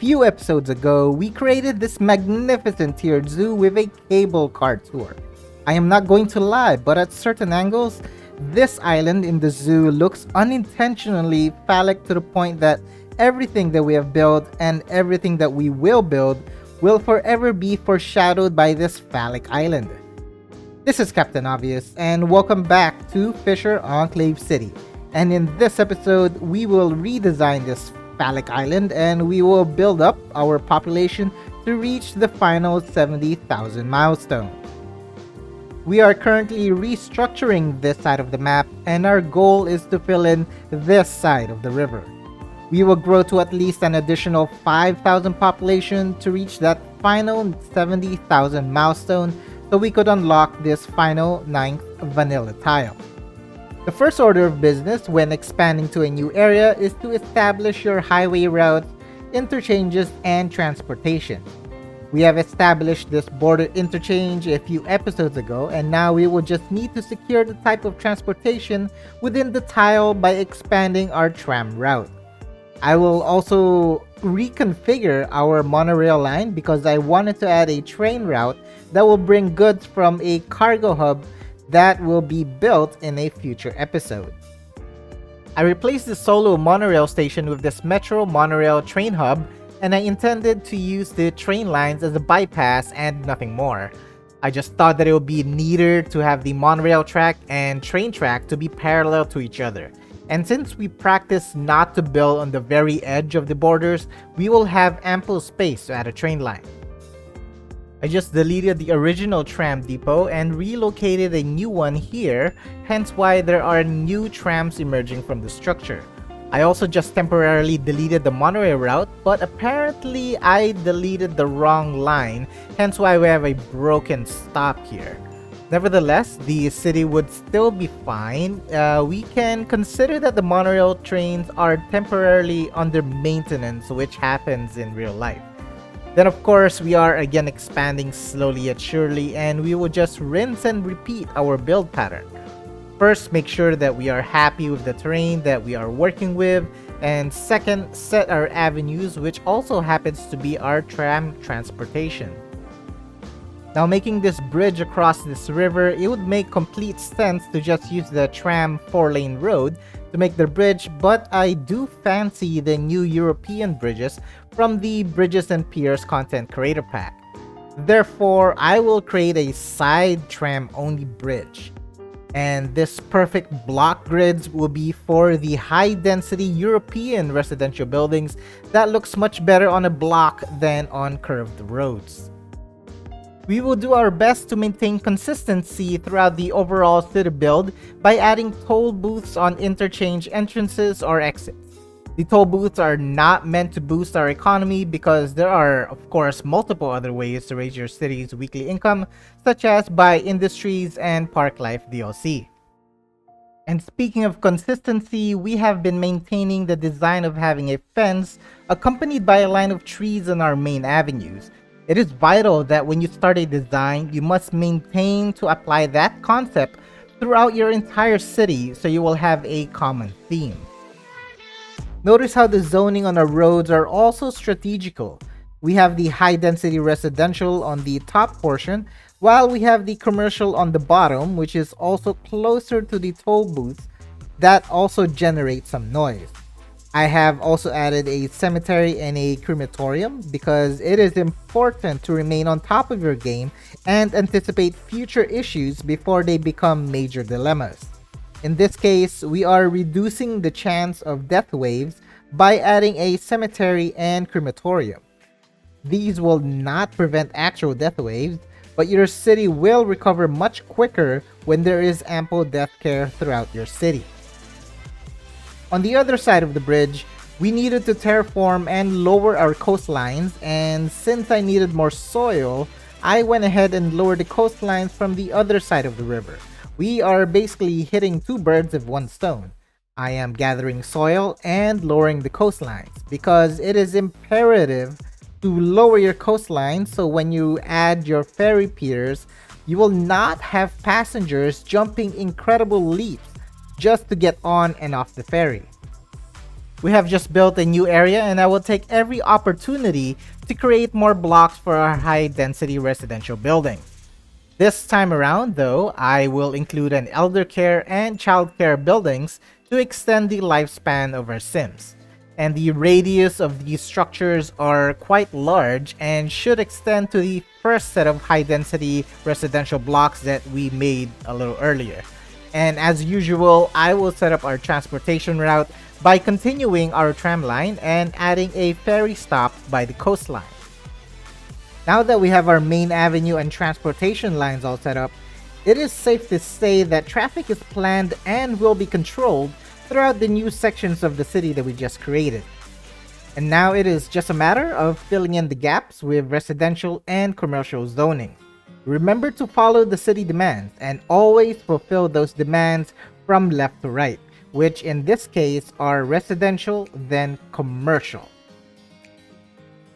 few episodes ago, we created this magnificent tiered zoo with a cable car tour. I am not going to lie, but at certain angles, this island in the zoo looks unintentionally phallic to the point that everything that we have built and everything that we will build will forever be foreshadowed by this phallic island. This is Captain Obvious, and welcome back to Fisher Enclave City. And in this episode, we will redesign this phallic island and we will build up our population to reach the final 70,000 milestone. We are currently restructuring this side of the map, and our goal is to fill in this side of the river. We will grow to at least an additional 5,000 population to reach that final 70,000 milestone so we could unlock this final 9th vanilla tile. The first order of business when expanding to a new area is to establish your highway routes, interchanges, and transportation. We have established this border interchange a few episodes ago, and now we will just need to secure the type of transportation within the tile by expanding our tram route. I will also reconfigure our monorail line because I wanted to add a train route that will bring goods from a cargo hub that will be built in a future episode. I replaced the solo monorail station with this metro monorail train hub, and I intended to use the train lines as a bypass and nothing more. I just thought that it would be neater to have the monorail track and train track to be parallel to each other. And since we practice not to build on the very edge of the borders, we will have ample space to add a train line. I just deleted the original tram depot and relocated a new one here, hence why there are new trams emerging from the structure. I also just temporarily deleted the monorail route, but apparently I deleted the wrong line, hence why we have a broken stop here. Nevertheless, the city would still be fine. We can consider that the monorail trains are temporarily under maintenance, which happens in real life. Then of course, we are again expanding slowly yet surely, and we will just rinse and repeat our build pattern. First, make sure that we are happy with the terrain that we are working with, and second, set our avenues, which also happens to be our tram transportation. Now, making this bridge across this river, it would make complete sense to just use the tram 4-lane road to make the bridge, but I do fancy the new European bridges from the Bridges and Piers content creator pack. Therefore, I will create a side tram only bridge. And this perfect block grids will be for the high density European residential buildings that looks much better on a block than on curved roads. We will do our best to maintain consistency throughout the overall city build by adding toll booths on interchange entrances or exits. The toll booths are not meant to boost our economy because there are, of course, multiple other ways to raise your city's weekly income, such as by industries and park life DLC. And speaking of consistency, we have been maintaining the design of having a fence accompanied by a line of trees on our main avenues. It is vital that when you start a design, you must maintain to apply that concept throughout your entire city so you will have a common theme. Notice how the zoning on our roads are also strategical. We have the high density residential on the top portion, while we have the commercial on the bottom, which is also closer to the toll booths that also generate some noise. I have also added a cemetery and a crematorium because it is important to remain on top of your game and anticipate future issues before they become major dilemmas. In this case, we are reducing the chance of death waves by adding a cemetery and crematorium. These will not prevent actual death waves, but your city will recover much quicker when there is ample death care throughout your city. On the other side of the bridge, we needed to terraform and lower our coastlines, and since I needed more soil, I went ahead and lowered the coastlines from the other side of the river. We are basically hitting two birds with one stone. I am gathering soil and lowering the coastlines because it is imperative to lower your coastline so when you add your ferry piers, you will not have passengers jumping incredible leaps just to get on and off the ferry. We have just built a new area and I will take every opportunity to create more blocks for our high density residential buildings. This time around though, I will include an elder care and childcare buildings to extend the lifespan of our Sims. And the radius of these structures are quite large and should extend to the first set of high density residential blocks that we made a little earlier. And as usual, I will set up our transportation route by continuing our tram line and adding a ferry stop by the coastline. Now that we have our main avenue and transportation lines all set up, it is safe to say that traffic is planned and will be controlled throughout the new sections of the city that we just created. And now it is just a matter of filling in the gaps with residential and commercial zoning. Remember to follow the city demands and always fulfill those demands from left to right, which in this case are residential then commercial.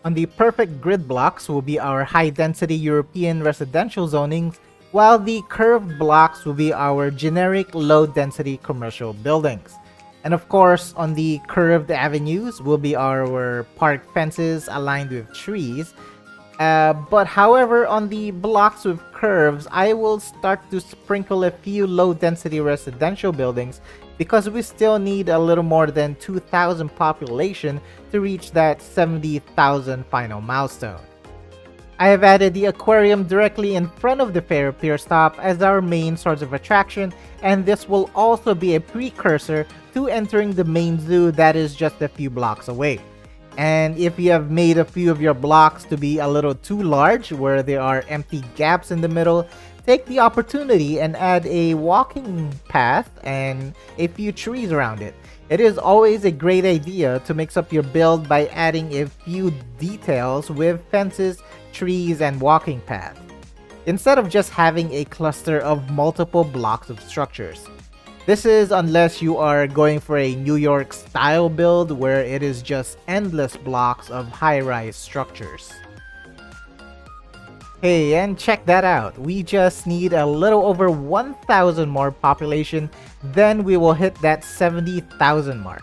On the perfect grid blocks will be our high-density European residential zonings, while the curved blocks will be our generic low-density commercial buildings. And of course, on the curved avenues will be our park fences aligned with trees. But however, on the blocks with curves, I will start to sprinkle a few low-density residential buildings because we still need a little more than 2,000 population to reach that 70,000 final milestone. I have added the aquarium directly in front of the ferry pier stop as our main source of attraction, and this will also be a precursor to entering the main zoo that is just a few blocks away. And if you have made a few of your blocks to be a little too large where there are empty gaps in the middle, take the opportunity and add a walking path and a few trees around it. It is always a great idea to mix up your build by adding a few details with fences, trees, and walking paths, instead of just having a cluster of multiple blocks of structures. This is unless you are going for a New York style build where it is just endless blocks of high-rise structures. Hey, and check that out. We just need a little over 1,000 more population, then we will hit that 70,000 mark.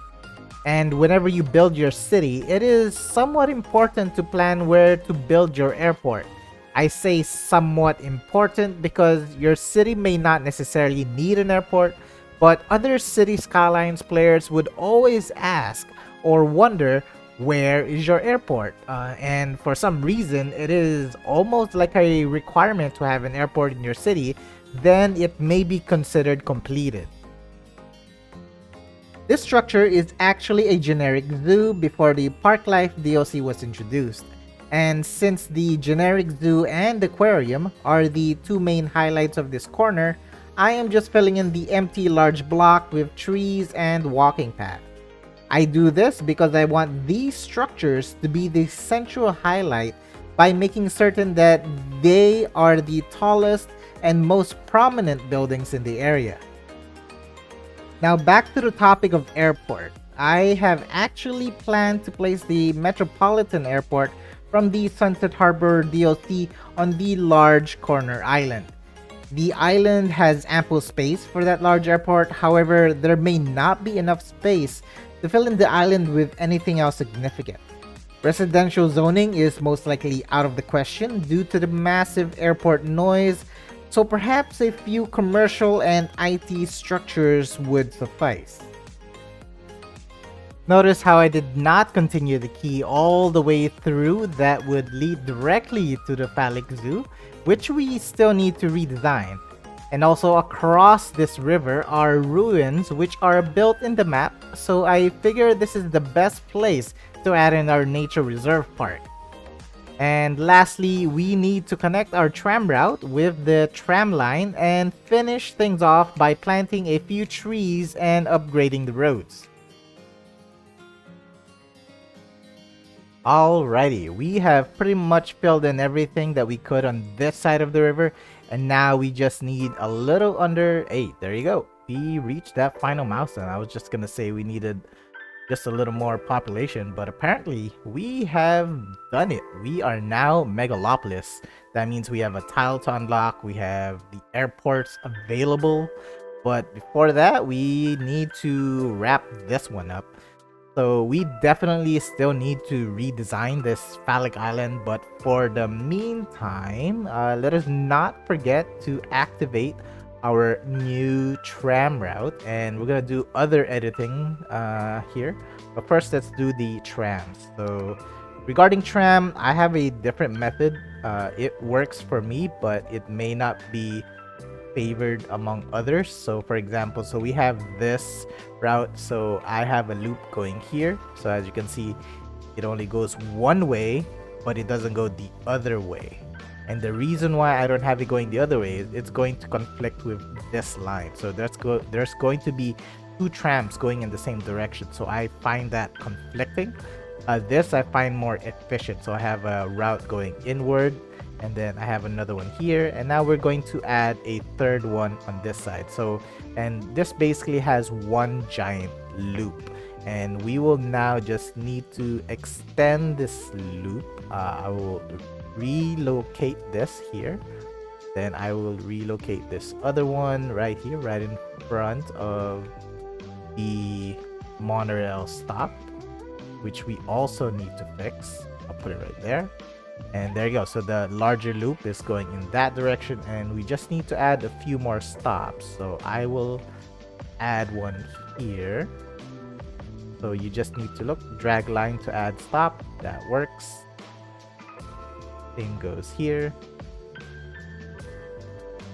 And whenever you build your city, it is somewhat important to plan where to build your airport. I say somewhat important because your city may not necessarily need an airport, but other City Skylines players would always ask or wonder, where is your airport? And for some reason, it is almost like a requirement to have an airport in your city, then it may be considered completed. This structure is actually a generic zoo before the Park Life DLC was introduced. And since the generic zoo and aquarium are the two main highlights of this corner, I am just filling in the empty large block with trees and walking path. I do this because I want these structures to be the central highlight by making certain that they are the tallest and most prominent buildings in the area. Now back to the topic of airport. I have actually planned to place the Metropolitan Airport from the Sunset Harbor DLC on the large corner island. The island has ample space for that large airport, however, there may not be enough space to fill in the island with anything else significant. Residential zoning is most likely out of the question due to the massive airport noise, so perhaps a few commercial and IT structures would suffice. Notice how I did not continue the key all the way through that would lead directly to the Phallic Zoo, which we still need to redesign. And also across this river are ruins which are built in the map, so I figure this is the best place to add in our nature reserve park. And lastly, we need to connect our tram route with the tram line and finish things off by planting a few trees and upgrading the roads. Alrighty, we have pretty much filled in everything that we could on this side of the river, and now we just need a little under 8. There you go. We reached that final milestone. I was just gonna say we needed just a little more population, but apparently we have done it. We are now Megalopolis. That means we have a tile to unlock, we have the airports available, but before that we need to wrap this one up. So we definitely still need to redesign this phallic island, but for the meantime, let us not forget to activate our new tram route, and we're gonna do other editing here. But first, let's do the trams. So regarding tram, I have a different method. It works for me, but it may not be favored among others. So for example, so we have this route, so I have a loop going here. So as you can see, it only goes one way, but it doesn't go the other way. And the reason why I don't have it going the other way is it's going to conflict with this line. So there's going to be two trams going in the same direction, so I find that conflicting. This I find more efficient, so I have a route going inward, and then I have another one here, and now we're going to add a third one on this side. So, and this basically has one giant loop, and we will now just need to extend this loop. I will relocate this here, then I will relocate this other one right here, right in front of the monorail stop, which we also need to fix. I'll put it right there. And there you go. So the larger loop is going in that direction, and we just need to add a few more stops. So I will add one here. So you just need to drag line to add stop. That works. Same goes here.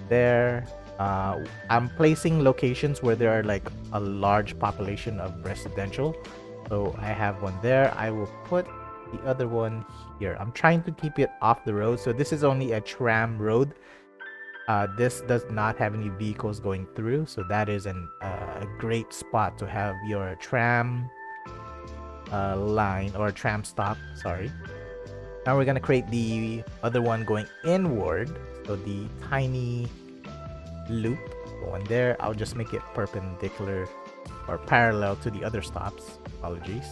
There. I'm placing locations where there are like a large population of residential. So I have one there. I will put the other one here. I'm trying to keep it off the road. So this is only a tram road. This does not have any vehicles going through. So that is a great spot to have your tram line or tram stop. Sorry. Now we're going to create the other one going inward. So the tiny loop going there. I'll just make it perpendicular or parallel to the other stops. Apologies.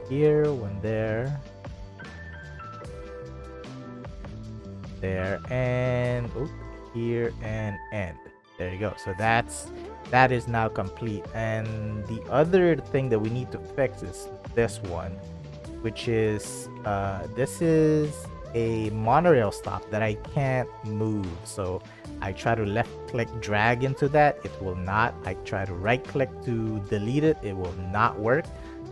Here, one there. There, and here and end. There you go. So that is now complete. And the other thing that we need to fix is this one, which is this is a monorail stop that I can't move. So I try to left click drag into that, it will not. I try to right click to delete it, it will not work.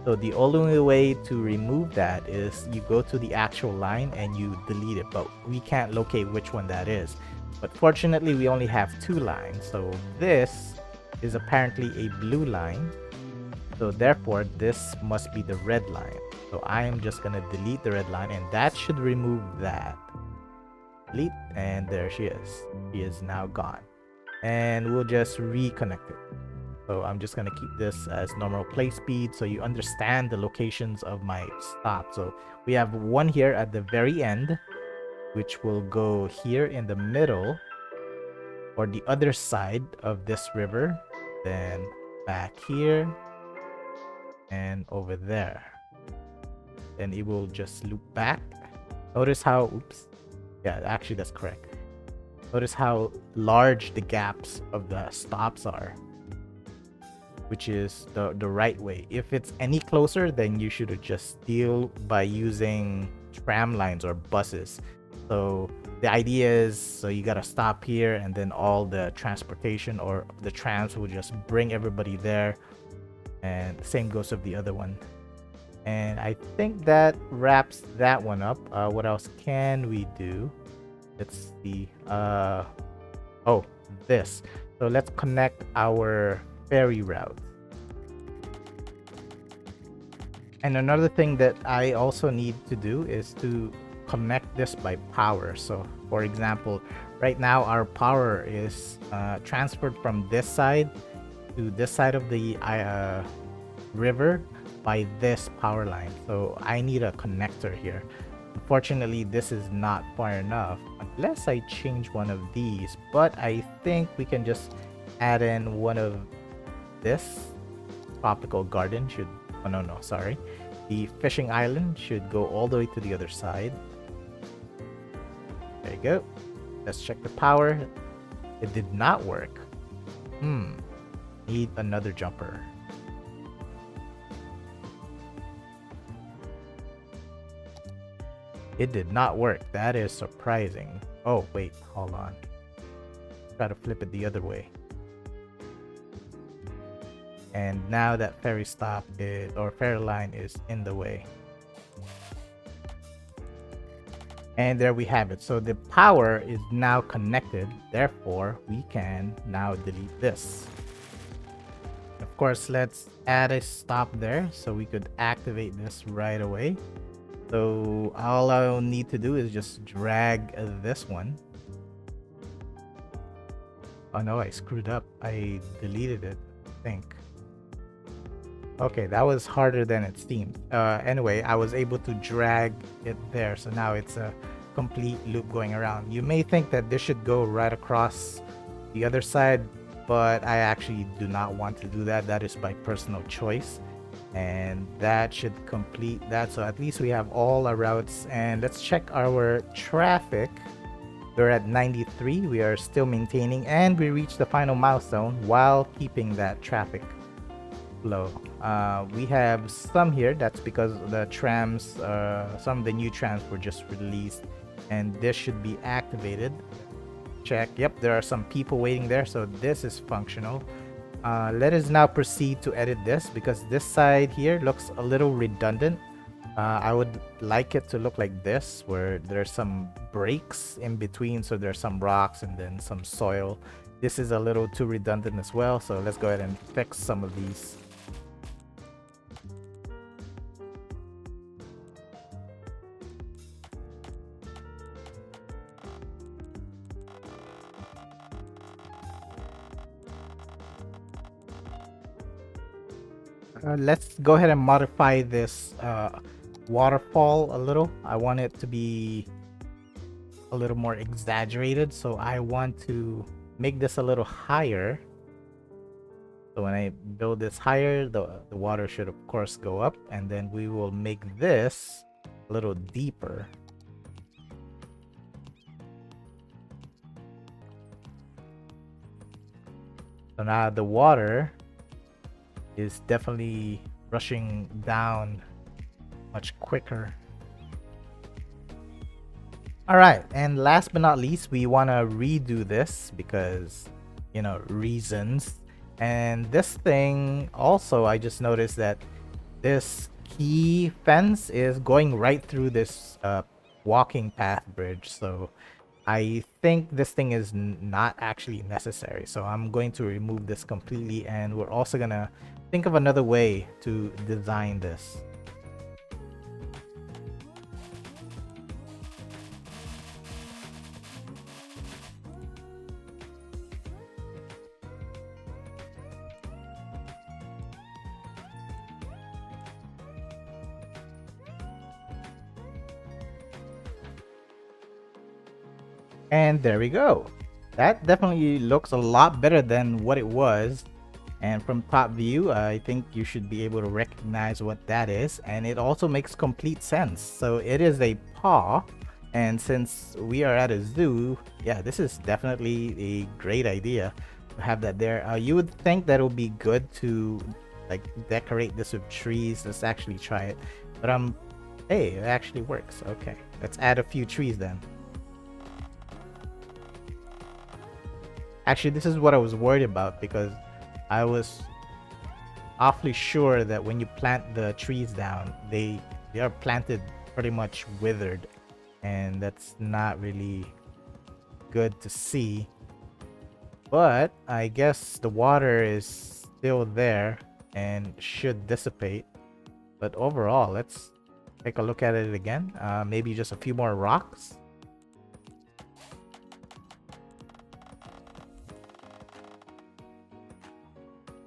So the only way to remove that is you go to the actual line and you delete it, but we can't locate which one that is. But fortunately we only have two lines, so this is apparently a blue line, so therefore this must be the red line. So I am just gonna delete the red line, and that should remove that. Delete, and there she is. She is now gone, and we'll just reconnect it. So I'm just gonna keep this as normal play speed so you understand the locations of my stop. So we have one here at the very end, which will go here in the middle or the other side of this river, then back here and over there. Then it will just loop back. Notice how, oops, yeah, actually that's correct. Notice how large the gaps of the stops are, which is the right way. If it's any closer, then you should just deal by using tram lines or buses. So the idea is, so you gotta stop here, and then all the transportation or the trams will just bring everybody there, and the same goes with the other one. And I think that wraps that one up. What else can we do? Let's see. Oh, this. So let's connect our ferry route. And another thing that I also need to do is to connect this by power. So for example, right now our power is transferred from this side to this side of the river by this power line. So I need a connector here. Unfortunately, this is not far enough unless I change one of these, but I think we can just add in one of this. Tropical garden should, oh no, sorry, the fishing island should go all the way to the other side. There you go. Let's check the power. It did not work. Need another jumper. It did not work. That is surprising. Oh, wait, hold on. Try to flip it the other way. And now that ferry stop is, or ferry line is in the way. And there we have it. So the power is now connected. Therefore, we can now delete this. Of course, let's add a stop there so we could activate this right away. So all I'll need to do is just drag this one. Oh no, I screwed up. I deleted it, I think. Okay, that was harder than it seemed. Anyway, I was able to drag it there. So now it's a complete loop going around. You may think that this should go right across the other side, but I actually do not want to do that. That is by personal choice. And that should complete that. So at least we have all our routes. And let's check our traffic. We're at 93. We are still maintaining, and we reached the final milestone while keeping that traffic flow. We have some here. That's because the trams, some of the new trams were just released, and this should be activated. Check. Yep, there are some people waiting there, so this is functional. Let us now proceed to edit this, because this side here looks a little redundant. I would like it to look like this, where there's some breaks in between, so there's some rocks and then some soil. This is a little too redundant as well, so let's go ahead and fix some of these. Let's go ahead and modify this waterfall a little. I want it to be a little more exaggerated, so I want to make this a little higher. So when I build this higher, the water should of course go up, and then we will make this a little deeper. So now the water is definitely rushing down much quicker. All right, and last but not least, we want to redo this because, you know, reasons. And this thing also, I just noticed that this key fence is going right through this walking path bridge. So I think this thing is not actually necessary. So I'm going to remove this completely, and we're also gonna think of another way to design this. And there we go. That definitely looks a lot better than what it was. And from top view, I think you should be able to recognize what that is. And it also makes complete sense. So it is a paw. And since we are at a zoo, yeah, this is definitely a great idea to have that there. You would think that it would be good to like decorate this with trees. Let's actually try it. But hey, it actually works. Okay, let's add a few trees then. Actually, this is what I was worried about, because I was awfully sure that when you plant the trees down, they are planted pretty much withered, and that's not really good to see. But I guess the water is still there and should dissipate. But overall, let's take a look at it again. Maybe just a few more rocks.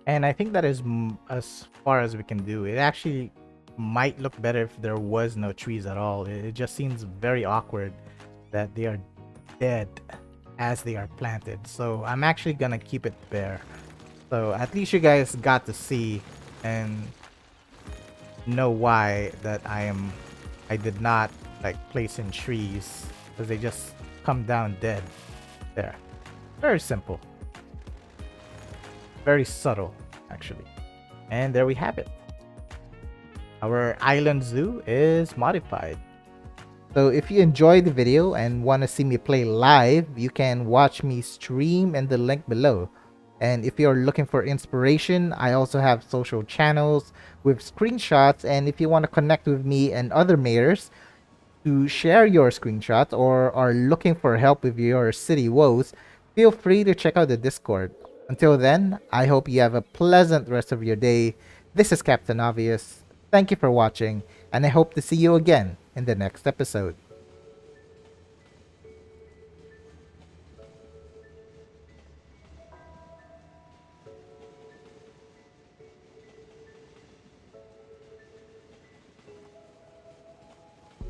And I think that is as far as we can do. It actually might look better if there was no trees at all. It just seems very awkward that they are dead as they are planted. So I'm actually gonna keep it bare. So at least you guys got to see and know why that I did not like place in trees, because they just come down dead. There. Very simple. Very subtle, actually. And there we have it. Our island zoo is modified. So if you enjoyed the video and want to see me play live, you can watch me stream in the link below. And if you're looking for inspiration, I also have social channels with screenshots. And if you want to connect with me and other mayors to share your screenshots or are looking for help with your city woes, feel free to check out the Discord. Until then, I hope you have a pleasant rest of your day. This is Captain Obvious. Thank you for watching, and I hope to see you again in the next episode.